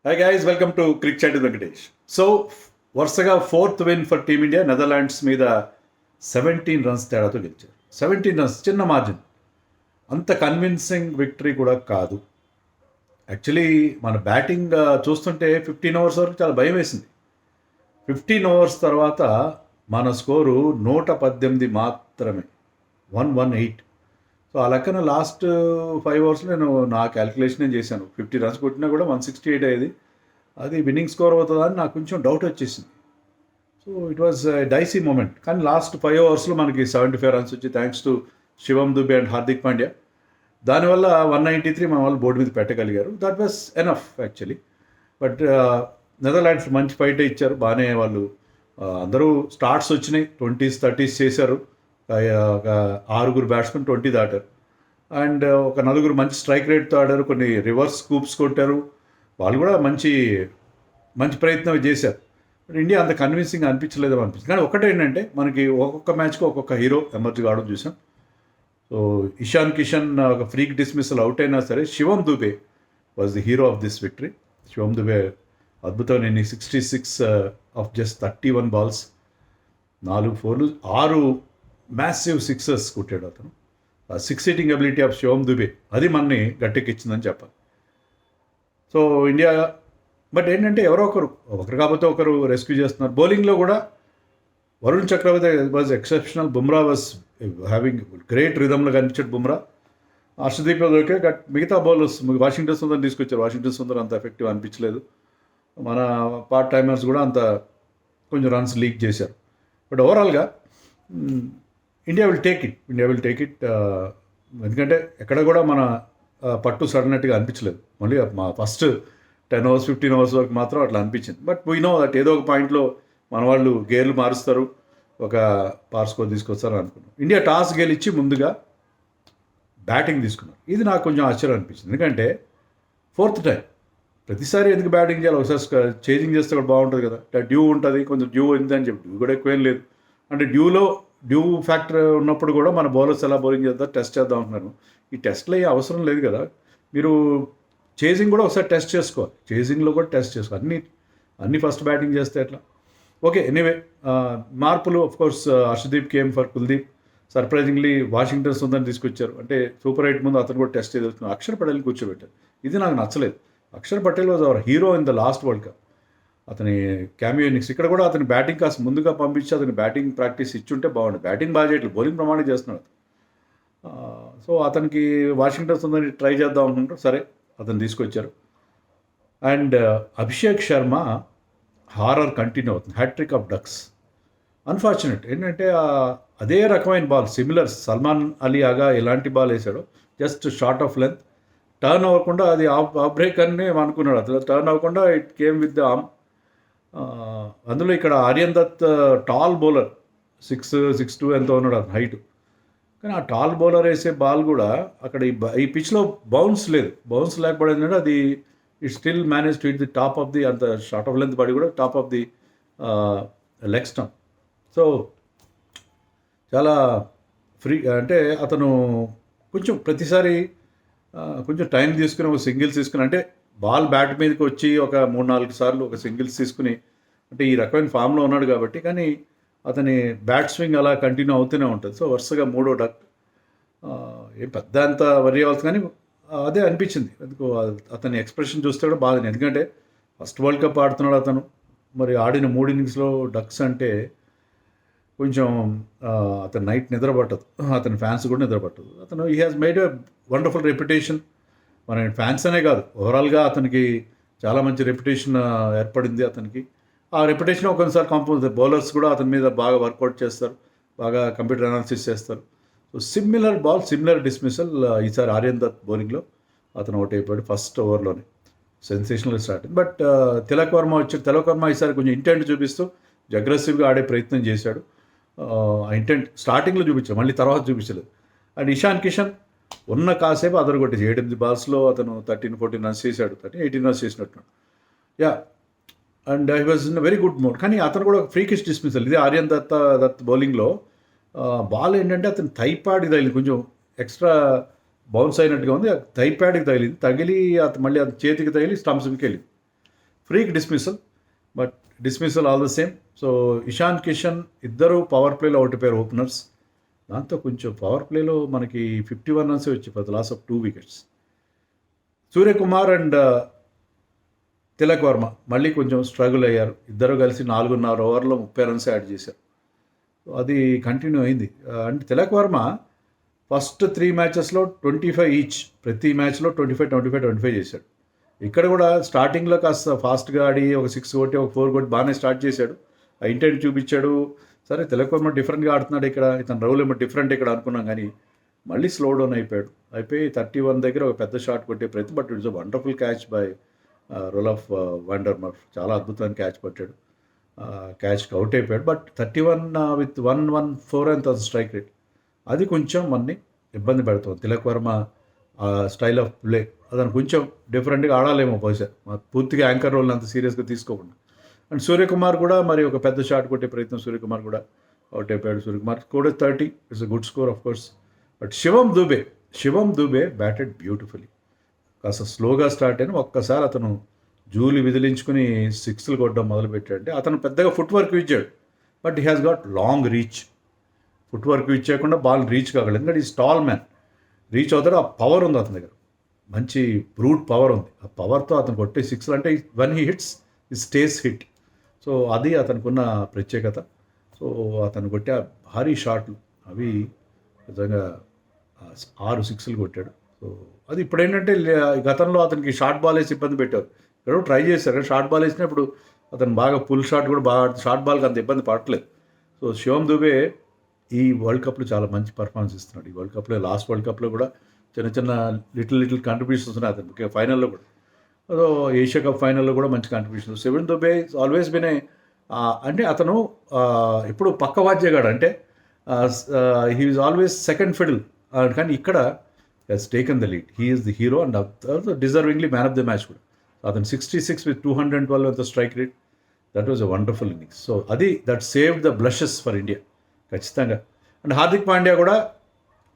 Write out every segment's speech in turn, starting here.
Hi guys, welcome to Cric Chat Venkatesh. So వరుసగా fourth win for team India. Netherlands మీద 17 runs తేడాతో గెలిచారు. 17 runs, చిన్న మార్జిన్. అంత కన్విన్సింగ్ విక్టరీ కూడా కాదు. యాక్చువల్లీ మన బ్యాటింగ్ చూస్తుంటే 15 ఓవర్స్ వరకు చాలా భయం వేసింది. 15 ఓవర్స్ తర్వాత మన స్కోరు 118 మాత్రమే, 118. సో ఆ లెక్కన లాస్ట్ 5 ఓవర్స్లో నేను నా క్యాలిక్యులేషన్ చేశాను. 50 రన్స్ కొట్టినా కూడా 168 అయ్యేది. అది విన్నింగ్ స్కోర్ అవుతుందా అని నాకు కొంచెం డౌట్ వచ్చేసింది. So it was dicey moment. కానీ లాస్ట్ 5 ఓవర్స్లో మనకి 75 రన్స్ వచ్చి thanks to Shivam Dube and Hardik Pandya. దానివల్ల 193 మన వాళ్ళు బోర్డు మీద పెట్టగలిగారు. That was enough actually. But Netherlands మంచి ఫైట్ ఇచ్చారు. బాగానే వాళ్ళు అందరూ స్టార్ట్స్ వచ్చినాయి, 20s 30s చేశారు. ఒక 6 బ్యాట్స్మెన్ 20 దాటారు. అండ్ ఒక 4 మంచి స్ట్రైక్ రేట్తో ఆడారు. కొన్ని రివర్స్ స్కూప్స్ కొట్టారు. వాళ్ళు కూడా మంచి ప్రయత్నం చేశారు. బట్ ఇండియా అంత కన్విన్సింగ్ అనిపించలేదేమో అనిపించింది. కానీ ఒకటే ఏంటంటే మనకి ఒక్కొక్క మ్యాచ్కి ఒక్కొక్క హీరో ఎమర్జీ కావడం చూసాం. సో ఇషాన్ కిషన్ ఒక ఫ్రీక్ డిస్మిస్సల్ అవుట్ అయినా సరే Shivam Dube was the hero of this victory. Shivam Dube అద్భుతమైన 66 of just 31 balls, 4 4, 6 massive sixers కొట్టాడు అతను. Six hitting ability of Shivam Dube అది మనని గట్టెక్కిచ్చిందని చెప్పాలి. సో ఇండియా బట్ ఏంటంటే ఎవరో ఒకరు కాకపోతే ఒకరు రెస్క్యూ చేస్తున్నారు. బౌలింగ్లో కూడా Varun Chakravarthy was exceptional. Bumrah was having great రిథమ్లో కనిపించాడు బుమ్రా. హర్షదీప్ ఓకే. మిగతా బౌలర్స్ వాషింగ్టన్ సుందర్ తీసుకొచ్చారు. వాషింగ్టన్ సుందర్ అంత ఎఫెక్టివ్ అనిపించలేదు. మన పార్ట్ టైమర్స్ కూడా అంత కొంచెం రన్స్ లీక్ చేశారు. బట్ ఓవరాల్గా ఇండియా విల్ టేక్ ఇట్. ఎందుకంటే ఎక్కడ కూడా మన పట్టు సడనట్టుగా అనిపించలేదు. మళ్ళీ మా ఫస్ట్ 10 ఓవర్స్ 15 ఓవర్స్ వరకు మాత్రం అట్లా అనిపించింది. బట్ వీ నో దట్ ఏదో ఒక పాయింట్లో మన వాళ్ళు గేర్లు మారుస్తారు, ఒక పార్ స్కోర్ తీసుకొస్తారు అనుకున్నాం. ఇండియా టాస్ గెలిచి ముందుగా బ్యాటింగ్ తీసుకున్నారు. ఇది నాకు కొంచెం ఆశ్చర్యం అనిపించింది. ఎందుకంటే 4th టైం ప్రతిసారి ఎందుకు బ్యాటింగ్ చేయాలి? ఒకసారి చేంజింగ్ చేస్తే కూడా బాగుంటుంది కదా. డ్యూ ఉంటుంది, కొంచెం డ్యూ ఉంది అని చెప్పి డ్యూ కూడా ఎక్కువేం లేదు. అంటే డ్యూ ఫ్యాక్టర్ ఉన్నప్పుడు కూడా మన బౌలర్స్ ఎలా బౌలింగ్ చేద్దాం టెస్ట్ చేద్దాం అంటున్నారు. ఈ టెస్ట్లో ఏ అవసరం లేదు కదా. మీరు చేజింగ్ కూడా ఒకసారి టెస్ట్ చేసుకోవాలి. చేజింగ్లో కూడా టెస్ట్ చేసుకోవాలి. అన్ని ఫస్ట్ బ్యాటింగ్ చేస్తే ఎట్లా? ఓకే, ఎనీవే మార్పులు course Harshdeep came for Kuldeep. Surprisingly Washington సుందర్ని తీసుకొచ్చారు. అంటే సూపర్ 8 ముందు అతను కూడా టెస్ట్ చేస్తున్నారు. అక్షర్ పటేల్ని కూర్చోబెట్టారు. ఇది నాకు నచ్చలేదు. Akshar Patel was our hero in the last world cup. అతని క్యామియో ఇన్నింగ్స్ ఇక్కడ కూడా అతని బ్యాటింగ్ కాస్త ముందుగా పంపించి అతని బ్యాటింగ్ ప్రాక్టీస్ ఇచ్చుంటే బాగుంది. బ్యాటింగ్ బాగా చేయట్లేదు, బౌలింగ్ ప్రమాణం చేస్తున్నాడు. సో అతనికి వాషింగ్టన్ సుందర్ని ట్రై చేద్దాం అనుకుంటారు. సరే, అతను తీసుకొచ్చారు. And Abhishek Sharma horror continue అవుతుంది. Hattrick of ducks. అన్ఫార్చునేట్ ఏంటంటే అదే రకమైన బాల్, సిమిలర్ సల్మాన్ అలీ ఆగా ఎలాంటి బాల్ వేసాడో, just short of length, turn అవ్వకుండా అది ఆఫ్ బ్రేక్ అని అనుకున్నాడు. అతను టర్న్ అవ్వకుండా it came with the arm. అందులో ఇక్కడ ఆర్యన్ దత్ టాల్ బౌలర్, 6'2" ఎంతో ఉన్నాడు అతను హైట్. కానీ ఆ టాల్ బౌలర్ వేసే బాల్ కూడా అక్కడ ఈ పిచ్లో బౌన్స్ లేదు. బౌన్స్ లేకపోవడం ఏంటంటే అది it still manage to hit the top of the, అంత షార్ట్ ఆఫ్ లెంత్ పడి కూడా top of the leg stump. So చాలా ఫ్రీ. అంటే అతను కొంచెం ప్రతిసారి కొంచెం టైం తీసుకుని ఒక సింగిల్స్ తీసుకుని, అంటే బాల్ బ్యాట్ మీదకి వచ్చి ఒక 3-4 సార్లు ఒక సింగిల్స్ తీసుకుని, అంటే ఈ రకమైన ఫామ్లో ఉన్నాడు కాబట్టి. కానీ అతని బ్యాట్ స్వింగ్ అలా కంటిన్యూ అవుతూనే ఉంటుంది. సో వరుసగా 3వ డక్. ఏం పెద్ద అంత వరి అవ్వచ్చు, కానీ అదే అనిపించింది. ఎందుకు అతని ఎక్స్ప్రెషన్ చూస్తే కూడా బాధని. ఎందుకంటే ఫస్ట్ వరల్డ్ కప్ ఆడుతున్నాడు అతను. మరి ఆడిన 3 ఇన్నింగ్స్లో డక్స్ అంటే కొంచెం అతను నైట్ నిద్ర పట్టదు, అతని ఫ్యాన్స్ కూడా నిద్ర పట్టదు. అతను he has made a wonderful reputation. మన ఫ్యాన్స్ అనే కాదు, ఓవరాల్గా అతనికి చాలా మంచి రెప్యుటేషన్ ఏర్పడింది అతనికి. ఆ రెప్యుటేషన్ ఒకసారి బౌలర్స్ కూడా అతని మీద బాగా వర్కౌట్ చేస్తారు, బాగా కంప్యూటర్ అనాలిసిస్ చేస్తారు. So similar ball, similar dismissal. ఈసారి ఆర్యన్ దత్ బౌలింగ్లో అతను అవుట్ అయిపోయాడు ఫస్ట్ ఓవర్లోనే. Sensational start. But Tilak Varma ఈసారి కొంచెం ఇంటెంట్ చూపిస్తూ అగ్రెసివ్గా ఆడే ప్రయత్నం చేశాడు. ఇంటెంట్ స్టార్టింగ్లో చూపించాడు, మళ్ళీ తర్వాత చూపించలేదు. అండ్ ఇషాన్ కిషన్ ఉన్న కాసేపు అదరగొట్టి 8 బాల్స్లో అతను 13-14 రన్స్ చేశాడు. 18 రన్స్ చేసినట్టున్నాడు. Yeah, and I was in very good mode. కానీ అతను కూడా ఫ్రీకిష్ డిస్మిసల్. ఇది ఆర్యన్ దత్ బౌలింగ్లో బాల్ ఏంటంటే అతను థైప్యాడ్కి తగిలింది, కొంచెం ఎక్స్ట్రా బౌన్స్ అయినట్టుగా ఉంది. థైప్యాడ్కి తగిలింది, తగిలి మళ్ళీ అతని చేతికి తగిలి స్టంప్స్కి వెళ్ళింది. Freak dismissal, but dismissal all the same. So Ishan Kishan ఇద్దరు పవర్ ప్లేలో ఓడిపోయారు ఓపెనర్స్. దాంతో కొంచెం పవర్ ప్లేలో మనకి 51 రన్స్ వచ్చాయి for the loss of 2 wickets. Suryakumar and Tilak Varma మళ్ళీ కొంచెం స్ట్రగుల్ అయ్యారు. ఇద్దరు కలిసి 4.5 ఓవర్లో 30 రన్స్ యాడ్ చేశారు. అది కంటిన్యూ అయింది. And Tilak Varma first 3 మ్యాచెస్లో 25 each, ప్రతి మ్యాచ్లో 25 చేశాడు. ఇక్కడ కూడా స్టార్టింగ్లో కాస్త ఫాస్ట్గా ఆడి ఒక 6 కొట్టి ఒక 4 కొట్టి బాగానే స్టార్ట్ చేశాడు. ఆ ఇంటెంట్ చూపించాడు. సరే తిలక్ వర్మ డిఫరెంట్గా ఆడుతున్నాడు ఇక్కడ, ఇతను రౌల్ ఏమో డిఫరెంట్ ఇక్కడ అనుకున్నాం, కానీ మళ్ళీ స్లో డౌన్ అయిపోయి 31 దగ్గర ఒక పెద్ద షాట్ కొట్టే ప్రయత్నం. But it's a wonderful catch by Roelof van der Merwe. చాలా అద్భుతమైన క్యాచ్ పట్టాడు. క్యాచ్కి అవుట్ అయిపోయాడు. బట్ 31 విత్ 114 అంత స్ట్రైక్ రేట్, అది కొంచెం మనని ఇబ్బంది పెడుతుంది. Tilak Varma style of play అతను కొంచెం డిఫరెంట్గా ఆడాలేమో బహుశా, పూర్తిగా యాంకర్ రోల్ని అంత సీరియస్గా తీసుకోకుండా. అండ్ సూర్యకుమార్ కూడా మరి ఒక పెద్ద షాట్ కొట్టే ప్రయత్నం, సూర్యకుమార్ కూడా అవుట్ అయిపోయాడు. సూర్యకుమార్ కూడా 30, it's a good score of course. But Shivam Dube batted beautifully. కాస్త స్లోగా స్టార్ట్ అయిన ఒక్కసారి అతను జూలు విదిలించుకుని 6లు కొట్టడం మొదలుపెట్టాడంటే అతను పెద్దగా ఫుట్ వర్క్ ఇచ్చాడు, but he has got long reach. Footwork ఇచ్చేయకుండా బాల్ రీచ్ కాగలదు, ఎందుకంటే ఈ స్టాల్ మ్యాన్ రీచ్ అవుతాడు. ఆ పవర్ ఉంది అతని దగ్గర, మంచి బ్రూట్ పవర్ ఉంది. ఆ పవర్తో అతను కొట్టే 6లు అంటే వన్ హీ హిట్స్ ఈ స్టేస్ హిట్. సో అది అతనికి ఉన్న ప్రత్యేకత. సో అతను కొట్టే ఆ భారీ షాట్లు అవి నిజంగా 6 6లు కొట్టాడు. సో అది ఇప్పుడు ఏంటంటే గతంలో అతనికి షార్ట్ బాల్ వేసి ఇబ్బంది పెట్టారు, ఇక్కడ ట్రై చేశారు. షార్ట్ బాల్ వేసినప్పుడు అతను బాగా పుల్ షాట్ కూడా బాగా, షార్ట్ బాల్కి అంత ఇబ్బంది పడట్లేదు. సో శివం దుబే ఈ వరల్డ్ కప్లో చాలా మంచి పర్ఫార్మెన్స్ ఇస్తున్నాడు. ఈ వరల్డ్ కప్లో, లాస్ట్ వరల్డ్ కప్లో కూడా చిన్న లిటిల్ కంట్రిబ్యూషన్స్ ఉన్నాయి అతను, ముఖ్యంగా ఫైనల్లో కూడా. సో ఏషియా కప్ ఫైనల్లో కూడా మంచి contribution. Shivam Dube always been అంటే అతను ఎప్పుడు పక్క వాద్యగాడు, అంటే he is always second fiddle. కానీ ఇక్కడ he's taken the lead, he is the hero and deservingly man of the match కూడా. అతను 66 విత్ 212 అంత strike rate, that was a wonderful innings. So అది that save the blushes for India ఖచ్చితంగా. And Hardik Pandya కూడా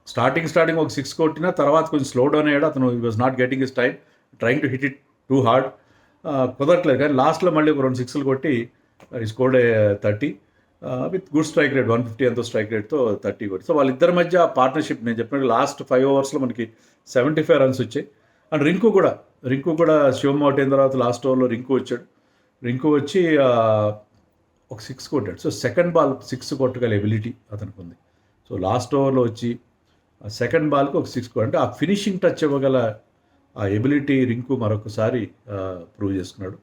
starting ఒక 6 కొట్టినా తర్వాత కొంచెం స్లో డౌన్ అయ్యాడు. అతను ఈ was not getting his time, trying to hit it too hard, కుదరట్లేదు. కానీ లాస్ట్లో మళ్ళీ ఒక 2 6లు కొట్టి ఈ scored 30 with good strike rate, 150 ఎంతో స్ట్రైక్ రేట్తో 30 కొట్టి. సో వాళ్ళిద్దరి మధ్య పార్ట్నర్షిప్, నేను చెప్పినట్టు లాస్ట్ 5 ఓవర్స్లో మనకి 75 రన్స్ వచ్చాయి. అండ్ రింకు కూడా శివం అవుట్ అయిన తర్వాత లాస్ట్ ఓవర్లో రింకు వచ్చి ఒక 6 కొట్టాడు. సో సెకండ్ బాల్ 6 కొట్టగల ఎబిలిటీ అతనికి ఉంది. సో లాస్ట్ ఓవర్లో వచ్చి సెకండ్ బాల్కి ఒక 6 కొట్టాడు, అంటే ఆ ఫినిషింగ్ టచ్ ఇవ్వగల ఆ ఎబిలిటీ రింకు మరొకసారి ప్రూవ్ చేసుకున్నాడు.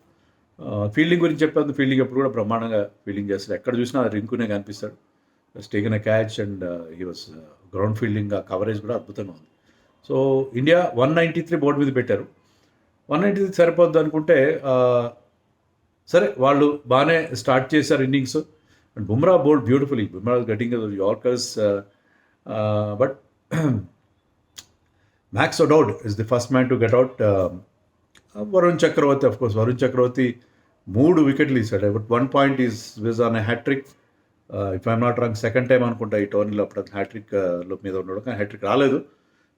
ఫీల్డింగ్ గురించి చెప్పాను, ఫీల్డింగ్ ఎప్పుడు కూడా బ్రహ్మాండంగా ఫీల్డింగ్ చేస్తాడు. ఎక్కడ చూసినా రింకునే కనిపిస్తాడు. Taken a catch and he was ground fielding, ఆ కవరేజ్ కూడా అద్భుతంగా ఉంది. సో ఇండియా 193 బోర్డు మీద పెట్టారు. 193 సరిపోద్ది అనుకుంటే సరే వాళ్ళు బాగానే స్టార్ట్ చేశారు innings. And Bumrah bowled beautifully, Bumrah getting yorkers, but Max O'Dowd is the first man to get out. Varun Chakravarthy 3 వికెట్లు తీశాడు. But 1 point is on a hat trick. If I'm not wrong second time అనుకుంటా ఈ టోర్నీలో అప్పుడు అతను హ్యాట్రిక్ మీద ఉన్నాడు, కానీ హ్యాట్రిక్ రాలేదు.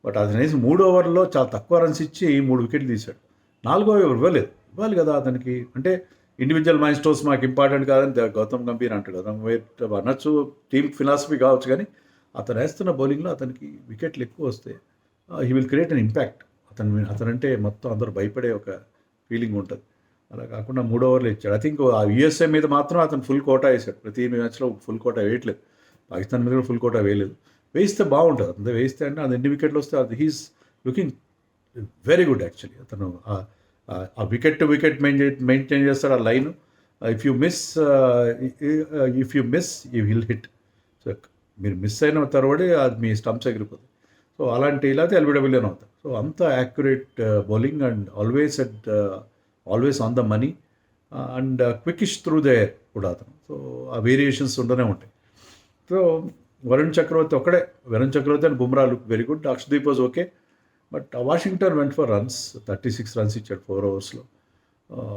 బట్ అతను వేసి 3 ఓవర్లో చాలా తక్కువ రన్స్ ఇచ్చి 3 వికెట్లు తీశాడు. 4వ ఓవర్ ఇవ్వాలి కదా అతనికి. అంటే ఇండివిజువల్ మైల్ స్టోన్స్ మాకు ఇంపార్టెంట్ కాదని గౌతమ్ గంభీర్ అంటాడు. గౌతమ్ గంభీర్ అనొచ్చు, టీమ్ ఫిలాసఫీ కావచ్చు, కానీ అతను వేస్తున్న బౌలింగ్లో అతనికి వికెట్లు ఎక్కువ వస్తే he will create an impact. అతనంటే మొత్తం అందరూ భయపడే ఒక ఫీలింగ్ ఉంటుంది. అలా కాకుండా 3 ఓవర్లు ఇచ్చాడు. ఐ థింక్ ఆ యూఎస్ఏ మీద మాత్రం అతను ఫుల్ కోటా వేశాడు. ప్రతి మ్యాచ్లో ఫుల్ కోటా వేయట్లేదు. పాకిస్తాన్ మీద కూడా ఫుల్ కోటా వేయలేదు. వేయిస్తే బాగుంటుంది. అంతే వేయిస్తే అంటే అది ఎన్ని వికెట్లు వస్తే అది he's looking very good actually. అతను ఆ వికెట్ టు వికెట్ మెయింటైన్ చేస్తాడు ఆ line. If you miss you will hit. So మీరు మిస్ అయిన తర్వాత అది మీ స్టంప్స్ ఎగిరిపోతుంది. సో అలాంటి ఇలాతే ఎల్బిడబ్ల్యూనే అవుతారు. సో అంత accurate bowling and always on the money and quickish through the air కూడా అతను. సో ఆ వేరియేషన్స్ ఉండనే ఉంటాయి. So Varun Chakravarthy and Bumrah look very good. Akshdeep was okay, but Washington went for runs, 36 runs ఇచ్చాడు 4 ఓవర్స్లో.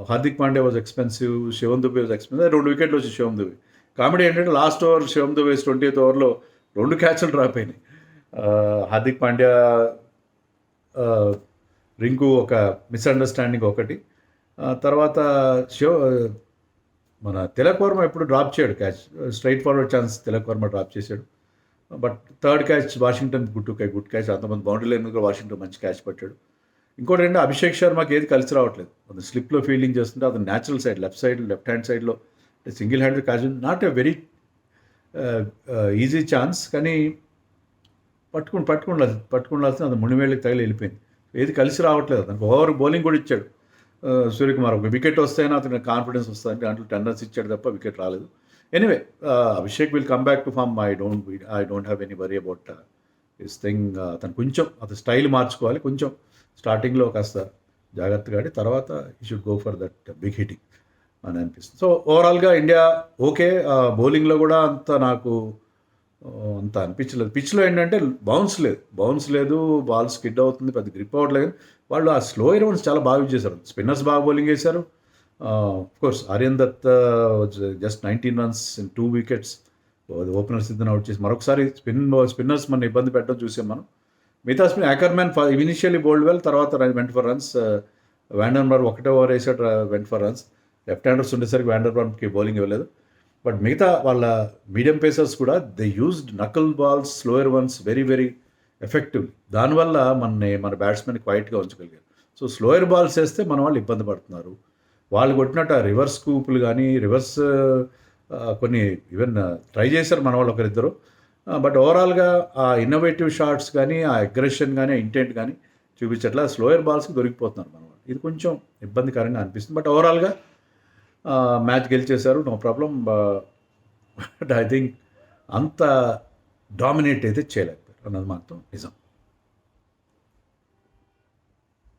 Hardik Pandya was expensive, Shivam Dube was expensive. 2 వికెట్లు వచ్చి Shivam Dube. Comedy ఏంటంటే last over Shivam Dube 20th ఓవర్లో 2 క్యాచ్లు డ్రాప్ అయినాయి. హార్దిక్ పాండ్యా రింకు ఒక మిస్అండర్స్టాండింగ్ ఒకటి, తర్వాత షో మన తిలక్ వర్మ ఎప్పుడు డ్రాప్ చేయడు catch, straight forward chance Tilak Varma drop చేశాడు. But third catch Washington good catch, అంతమంది బౌండరీ లైన్ మీద వాషింగ్టన్ మంచి క్యాచ్ పట్టాడు. ఇంకోటి ఏంటంటే అభిషేక్ శర్మకి ఏది కలిసి రావట్లేదు, అది స్లిప్లో ఫీల్డింగ్ చేస్తుంటే అది న్యాచురల్ సైడ్ లెఫ్ట్ హ్యాండ్ సైడ్లో single hand catch, not a very easy chance, కానీ పట్టుకుండాల్సిన అది మునివేళ్ళకి తగిలి వెళ్ళిపోయింది. ఏది కలిసి రావట్లేదు, అతనికి ఓవర్ బౌలింగ్ కూడా ఇచ్చాడు సూర్యకుమార్. ఒక వికెట్ వస్తేనే అతనికి కాన్ఫిడెన్స్ వస్తుంది, దాంట్లో 10 runs ఇచ్చాడు తప్ప వికెట్ రాలేదు. Anyway Abhishek will come back to form. I don't have any worry about this thing. అతను కొంచెం అతను స్టైల్ మార్చుకోవాలి, కొంచెం స్టార్టింగ్లో కాస్త జాగ్రత్తగా ఆడి తర్వాత he should go for that big hitting అని అనిపిస్తుంది. సో ఓవరాల్గా ఇండియా ఓకే. బౌలింగ్లో కూడా నాకు అంత అనిపించలేదు. పిచ్లో ఏంటంటే బౌన్స్ లేదు, బాల్ స్కిడ్ అవుతుంది, పెద్ద గ్రిప్ అవ్వట్లేదు. వాళ్ళు ఆ స్లోయర్ వన్స్ చాలా బాగా యూజ్ చేశారు. స్పిన్నర్స్ బాగా బౌలింగ్ వేశారు. Course Aryan Dutt just 19 runs in 2 wickets. Openers ఇద్దరు అవుట్ చేసి మరొకసారి స్పిన్నర్స్ మన ఇబ్బంది పెట్టడం చూసాం మనం. మిగతా spin Ackermann initially bowled well, తర్వాత వెంట్ ఫర్ రన్స్. వ్యాండర్బర్గ్ ఒకటే ఓవర్ వేసాడు, went for runs. Left handers ఉండేసరికి వ్యాండర్బర్గ్కి బౌలింగ్ ఇవ్వలేదు. బట్ మిగతా వాళ్ళ మీడియం పేసర్స్ కూడా they used knuckle balls, slower ones very very effective. దానివల్ల మన బ్యాట్స్మెన్ క్వైట్గా ఉంచగలిగారు. సో స్లోయర్ బాల్స్ వేస్తే మన వాళ్ళు ఇబ్బంది పడుతున్నారు. వాళ్ళు కొట్టినట్టు రివర్స్ స్కూపులు కానీ రివర్స్ కొన్ని ఈవెన్ ట్రై చేశారు మన వాళ్ళు ఒకరిద్దరు. బట్ ఓవరాల్గా ఆ ఇన్నోవేటివ్ షాట్స్ కానీ, ఆ అగ్రెషన్ కానీ, ఆ ఇంటెంట్ కానీ చూపించట్లా. స్లోయర్ బాల్స్కి దొరికిపోతున్నారు మన వాళ్ళు. ఇది కొంచెం ఇబ్బందికరంగా అనిపిస్తుంది. బట్ ఓవరాల్గా మ్యాచ్ గెలిచేశారు, no problem. But I think అంత డామినేట్ అయితే చేయలేకపోయారు అన్నది మాత్రం నిజం.